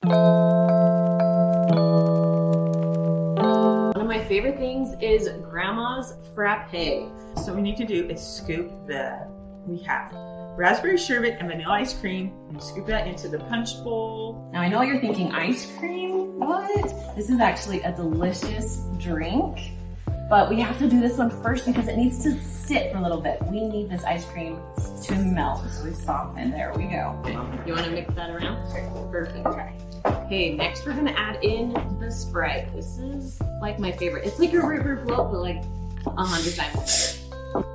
One of my favorite things is Grandma's frappe. So what we need to do is scoop we have raspberry sherbet and vanilla ice cream, and you scoop that into the punch bowl. Now I know you're thinking ice cream, what? This is actually a delicious drink, but we have to do this one first because it needs to sit for a little bit. We need this ice cream to melt, so we soften. There we go. Okay. You want to mix that around? Perfect. Okay, next we're gonna add in the Sprite. This is like my favorite. It's like a river float, but like 100 times better.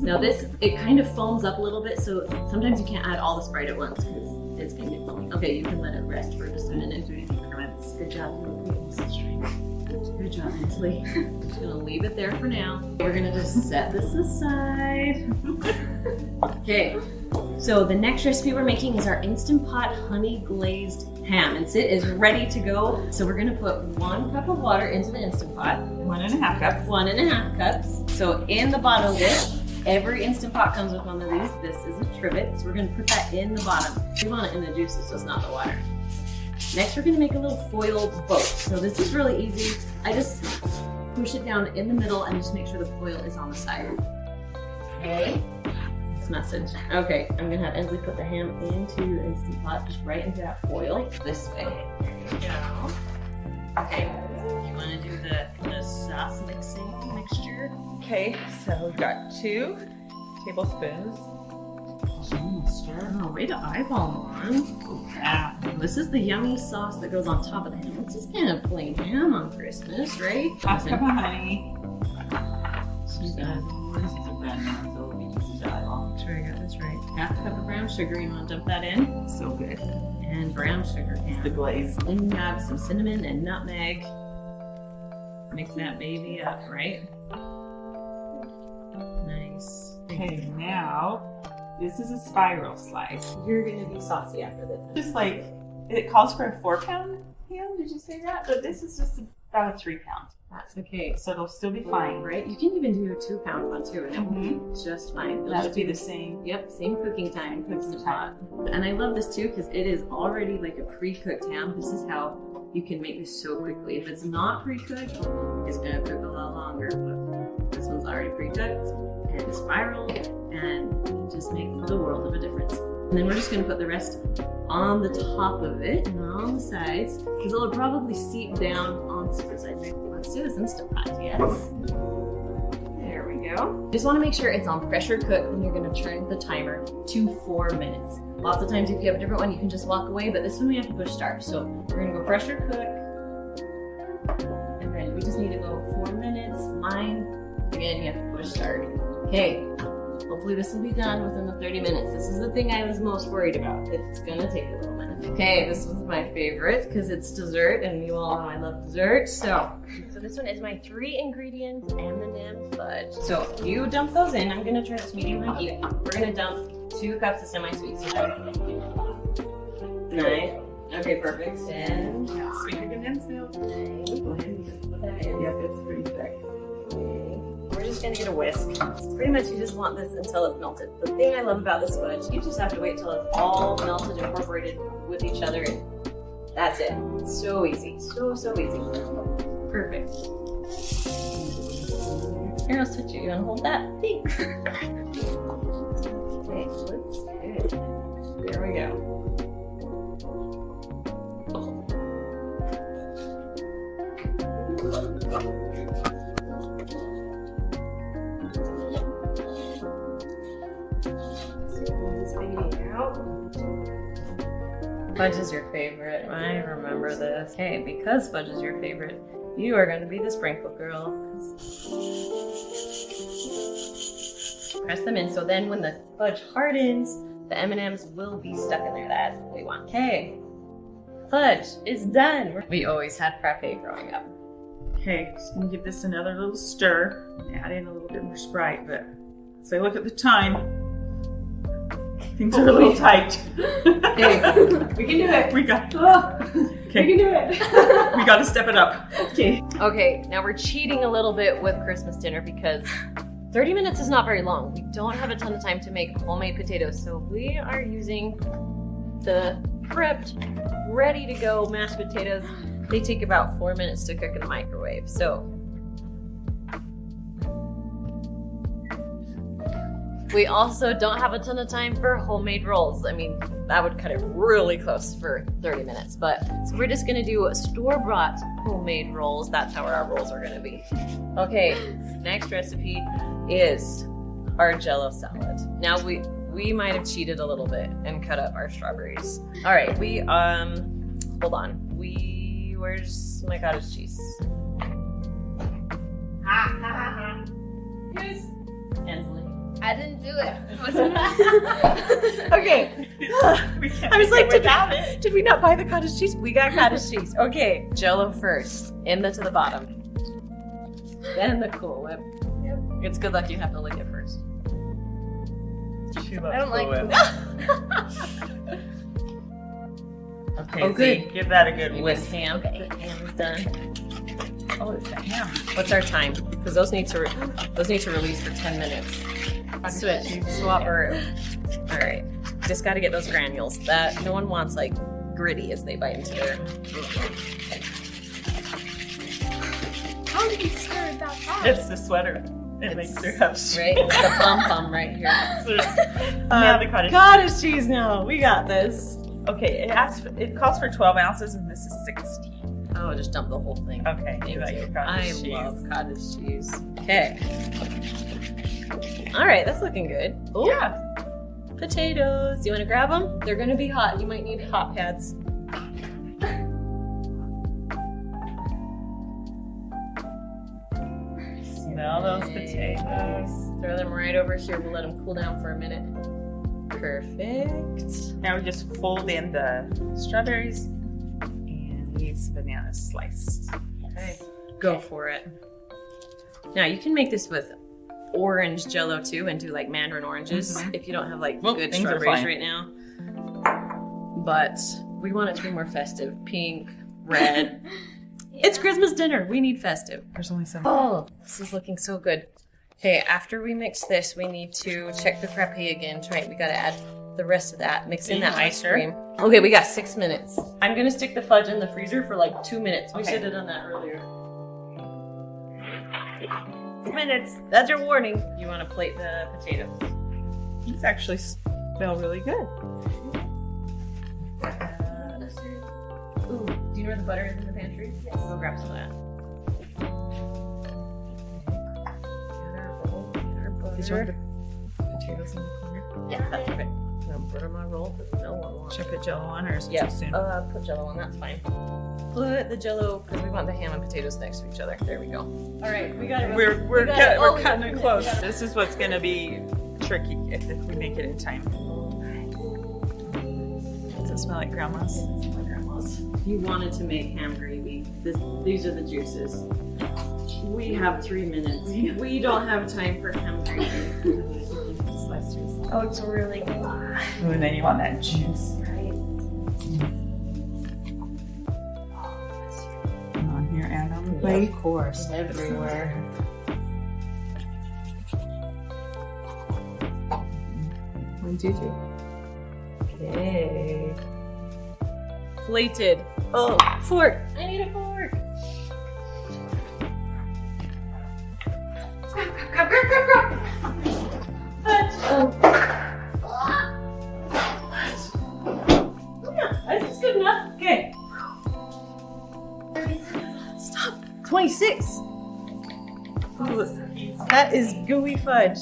Now this, it kind of foams up a little bit, so sometimes you can't add all the Sprite at once because it's gonna get foamy. Okay, you can let it rest for just a minute. Good job. Good job, Ansley. I'm just gonna leave it there for now. We're gonna just set this aside. Okay, so the next recipe we're making is our Instant Pot honey glazed ham, and it is ready to go. So we're gonna put 1 cup of water into the Instant Pot. 1.5 cups. 1.5 cups. So in the bottom of it, every Instant Pot comes with one of these. This is a trivet, so we're gonna put that in the bottom. We want it in the juices, so it's not the water. Next, we're gonna make a little foiled boat. So this is really easy. I just push it down in the middle and just make sure the foil is on the side. Okay. This message. Okay, I'm gonna have Ensley put the ham into the Instant Pot, just right into that foil. This way. There you go. Okay. You wanna do the sauce mixture? Okay, so we've got 2 tablespoons. Oh, way to eyeball one. Yeah. This is the yummy sauce that goes on top of the ham. It's just kind of plain ham on Christmas, right? Half cup of honey. This is a brown ham, so it'll be easy to eyeball. Make sure I got this right. Half cup of brown sugar. You want to dump that in? So good. And brown sugar. The glaze. Then you have some cinnamon and nutmeg. Mix that baby up, right? Nice. Okay, now this is a spiral slice. You're gonna be saucy after this. Just like, it calls for a 4-pound ham, did you say that? But this is just about a 3-pound. That's okay. So it'll still be fine. Right? You can even do a 2-pound one too, and it will be just fine. That'll be the same. Yep, same cooking time. Instant Pot. And I love this too because it is already like a pre-cooked ham. This is how you can make this so quickly. If it's not pre-cooked, it's gonna cook a lot longer. But this one's already pre-cooked and it's spiral, and you just make the world of a difference. And then we're just gonna put the rest on the top of it and on the sides because it'll probably seep down onto the sides. Let's do this Instant Pot, yes. There we go. Just want to make sure it's on pressure cook when you're going to turn the timer to 4 minutes. Lots of times if you have a different one, you can just walk away, but this one we have to push start. So we're going to go pressure cook, and then we just need to go 4 minutes. Mine, again, you have to push start. Okay, hopefully this will be done within the 30 minutes. This is the thing I was most worried about. It's going to take a little minute. Okay, this was my favorite because it's dessert, and you all know I love dessert. So this one is my 3 ingredients M&M fudge. So you dump those in. I'm gonna turn this medium high heat. We're gonna dump 2 cups of semi-sweet. Nice. Okay, perfect. And Sweet condensed milk. go ahead and put that in. Yep, it's pretty thick. We're just gonna get a whisk. Pretty much you just want this until it's melted. The thing I love about this fudge, you just have to wait till it's all melted, incorporated with each other, and that's it. It's so easy. So easy. Perfect. Here, I'll switch you. You wanna hold that? Thanks. Okay, looks good. There we go. Fudge is your favorite. I remember this. Okay, because fudge is your favorite, you are going to be the sprinkle girl. Press them in so then when the fudge hardens, the M&Ms will be stuck in there. That's what we want. Okay, fudge is done. We always had frappe growing up. Okay, just gonna give this another little stir. Add in a little bit more Sprite, but so look at the time. Things are a little tight. Hey, we can do it. We got. Okay. We can do it. We got to step it up. Okay. Okay. Now we're cheating a little bit with Christmas dinner because 30 minutes is not very long. We don't have a ton of time to make homemade potatoes, so we are using the prepped, ready to go mashed potatoes. They take about 4 minutes to cook in the microwave. So we also don't have a ton of time for homemade rolls. I mean, that would cut it really close for 30 minutes. But so we're just gonna do store-bought homemade rolls. That's how our rolls are gonna be. Okay, next recipe is our Jell-O salad. Now we might have cheated a little bit and cut up our strawberries. All right, hold on. Where's my cottage cheese? Who's Ansley? I didn't do it. Okay. I was like, did we not buy the cottage cheese? We got cottage cheese. Okay, Jell-O first, to the bottom. Then the Cool Whip. Yep. It's good luck you have to lick it first. I don't like it. Okay, Oh, good. Z, give that a good With whisk. ham. The ham is done. Oh, it's the ham. What's our time? Because those need to release for 10 minutes. Switch, swap her. All right, just got to get those granules. That no one wants like gritty as they bite into their. How did you stir it that fast? It's the sweater. It makes her up. Right, it's the pom right here. Now the Cottage cheese now. We got this. Okay, it calls for 12 ounces and this is 16. Oh, just dump the whole thing. Okay, you like your cottage cheese. I love cottage cheese. Okay. All right, that's looking good. Ooh, Yeah. potatoes. You want to grab them? They're going to be hot. You might need hot pads. Smell those potatoes. Throw them right over here. We'll let them cool down for a minute. Perfect. Now we just fold in the strawberries and these bananas sliced. Okay. Go for it. Now you can make this with orange Jell-O too and do like mandarin oranges if you don't have like good things are strawberries fine. right now. But we want it to be more festive. Pink, red. It's Christmas dinner. We need festive. There's only some. Oh, this is looking so good. Okay, after we mix this, we need to check the frappe again. Right, we gotta add the rest of that. Mix in that ice cream. Okay, we got 6 minutes. I'm gonna stick the fudge in the freezer for like 2 minutes. We should have done that earlier. 6 minutes. That's your warning. You want to plate the potatoes. These actually smell really good. Ooh, do you know where the butter is in the pantry? Yes. Go grab some of that. Did you want the potatoes in the corner? Yeah, that's perfect. I'm gonna butter my roll because no one wants. Should I put Jell-O on or is it Yeah, too soon? put Jell-O on. That's fine. Put the Jell-O because we want the ham and potatoes next to each other. There we go. All right, we got it. We're cutting it close. This is what's gonna be tricky if we make it in time. Does it smell like grandma's? My grandma's. If you wanted to make ham gravy, these are the juices. We have 3 minutes. We don't have time for ham gravy. Oh, it's really good. Ooh, and then you want that juice. Right. On here and on the plate. Of course, everywhere. 1, 2, 3. Okay. Plated. Oh, fork. I need a fork. That's good enough. Okay. 30 seconds. Stop. 26. Ooh, that is gooey fudge.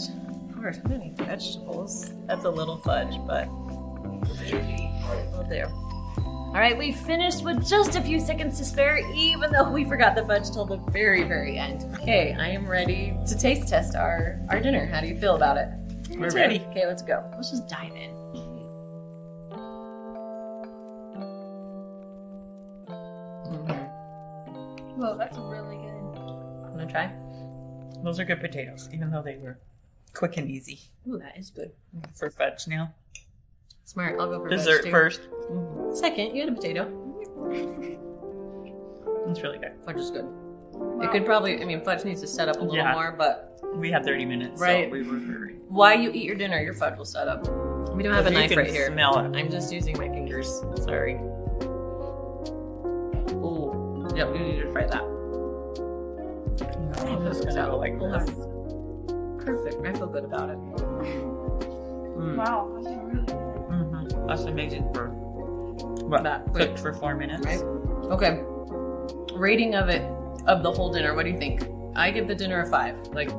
Of course, we don't need vegetables. That's a little fudge, but oh, there. All right, we finished with just a few seconds to spare, even though we forgot the fudge till the very, very end. Okay, I am ready to taste test our dinner. How do you feel about it? We're ready. Okay, let's go. Let's just dive in. Whoa, that's really good. Want to try? Those are good potatoes, even though they were quick and easy Ooh, that is good. for fudge now. Smart. I'll go for Dessert veg, too. first. Second, you had a potato. It's really good. Fudge is good. It could probably, fudge needs to set up a little Yeah. more, but We had 30 minutes, Right. so we were hurrying. while you eat your dinner, your fudge will set up. We don't have a You knife can right here. Smell it. I'm just using my fingers. Sorry. Oh, yep, we need to try that. I'm just gonna go like this. Perfect. I feel good about it. Wow, that's really good. Mm-hmm. That's amazing for what? That quick. Cooked for 4 minutes. Right? Okay. Rating of it, of the whole dinner, what do you think? I give the dinner a 5. Like,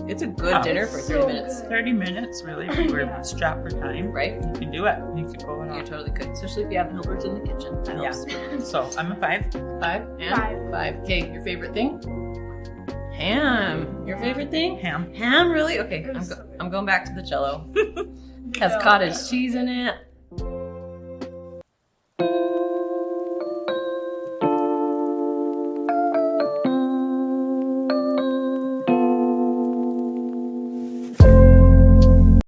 it's a good Wow. dinner for 30 So minutes. good. 30 minutes, really. If you were Yeah. strapped for time, Right? you can do it. You can go You on. totally could. Especially if you have helpers in the kitchen. That Yeah. helps. So I'm a 5. 5 and 5. Okay, your favorite thing? Ham. Your favorite thing? Ham. Ham, really? Okay, It was so good. I'm going back to the cello. Has cottage cheese in it.